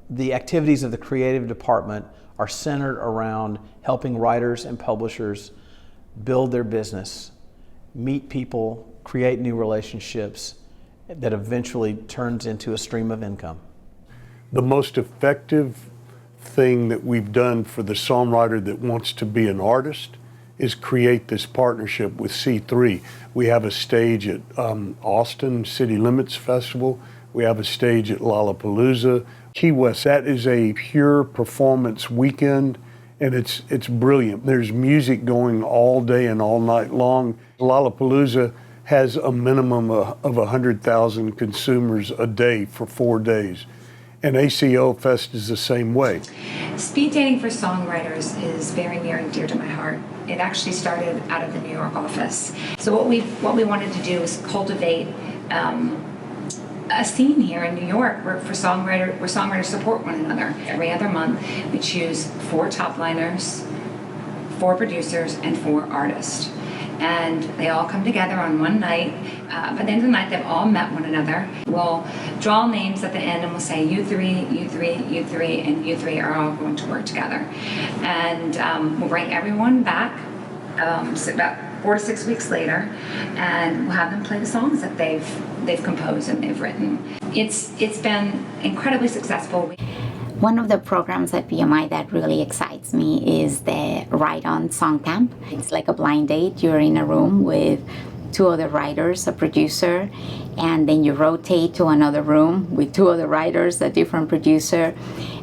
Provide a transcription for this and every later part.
The activities of the creative department are centered around helping writers and publishers build their business, meet people, create new relationships that eventually turns into a stream of income. The most effective thing that we've done for the songwriter that wants to be an artist is create this partnership with C3. We have a stage at Austin City Limits Festival. We have a stage at Lollapalooza. Key West, that is a pure performance weekend, and it's brilliant. There's music going all day and all night long. Lollapalooza has a minimum of 100,000 consumers a day for 4 days. And ACO Fest is the same way. Speed dating for songwriters is very near and dear to my heart. It actually started out of the New York office. So what we wanted to do is cultivate a scene here in New York where songwriters support one another. Every other month, we choose 4 top liners, 4 producers, and 4 artists. And they all come together on one night. By the end of the night, they've all met one another. We'll draw names at the end and we'll say, you three, you three, you three, and you three are all going to work together. And we'll bring everyone back about 4 to 6 weeks later, and we'll have them play the songs that they've composed and they've written. It's been incredibly successful. One of the programs at BMI that really excites me is the Write On Song Camp. It's like a blind date. You're in a room with 2 other writers, a producer, and then you rotate to another room with 2 other writers, a different producer.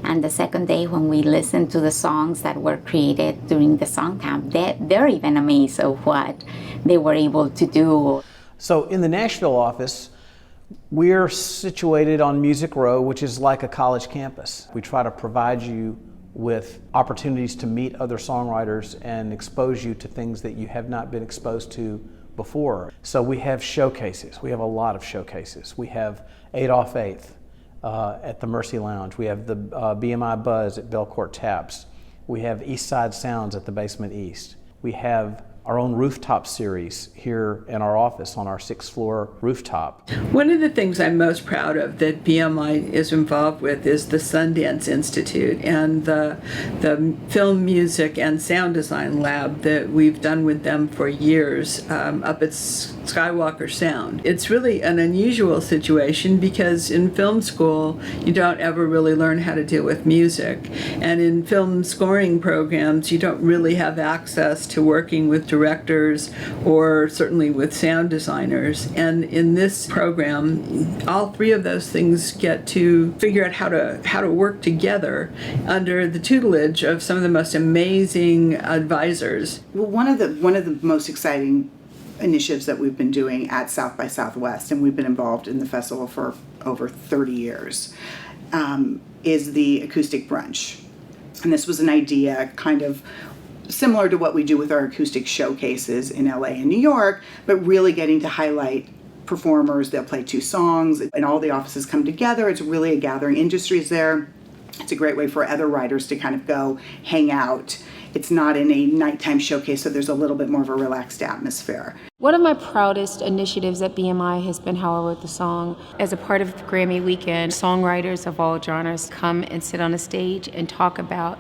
And the second day when we listen to the songs that were created during the song camp, they're even amazed of what they were able to do. So in the Nashville office, we're situated on Music Row, which is like a college campus. We try to provide you with opportunities to meet other songwriters and expose you to things that you have not been exposed to before. So we have showcases. We have a lot of showcases. We have 8 Off 8th at the Mercy Lounge. We have the BMI Buzz at Belcourt Taps. We have East Side Sounds at the Basement East. We have our own rooftop series here in our office on our 6th floor rooftop. One of the things I'm most proud of that BMI is involved with is the Sundance Institute and the film, music, and sound design lab that we've done with them for years up at Skywalker Sound. It's really an unusual situation because in film school you don't ever really learn how to deal with music, and in film scoring programs you don't really have access to working with directors or certainly with sound designers. And in this program, all 3 of those things get to figure out how to work together under the tutelage of some of the most amazing advisors. Well, one of the most exciting initiatives that we've been doing at South by Southwest, and we've been involved in the festival for over 30 years, is the Acoustic Brunch. And this was an idea kind of similar to what we do with our acoustic showcases in LA and New York, but really getting to highlight performers. They'll play 2 songs and all the offices come together. It's really a gathering. Industry's there. It's a great way for other writers to kind of go hang out. It's not in a nighttime showcase, so there's a little bit more of a relaxed atmosphere. One of my proudest initiatives at BMI has been How I Wrote the Song. As a part of Grammy Weekend, songwriters of all genres come and sit on a stage and talk about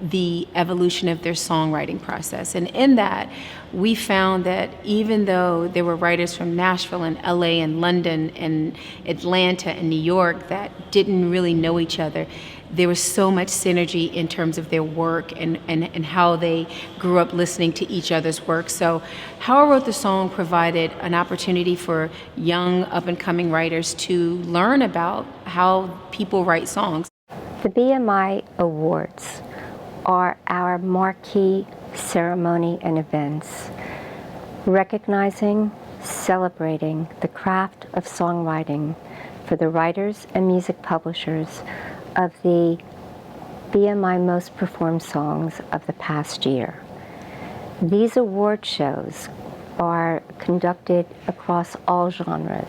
the evolution of their songwriting process. And in that, we found that even though there were writers from Nashville and LA and London and Atlanta and New York that didn't really know each other, there was so much synergy in terms of their work and how they grew up listening to each other's work. So How I Wrote the Song provided an opportunity for young up-and-coming writers to learn about how people write songs. The BMI Awards are our marquee ceremony and events, recognizing, celebrating the craft of songwriting for the writers and music publishers of the BMI Most Performed Songs of the past year. These award shows are conducted across all genres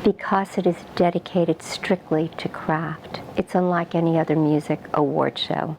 because it is dedicated strictly to craft. It's unlike any other music award show.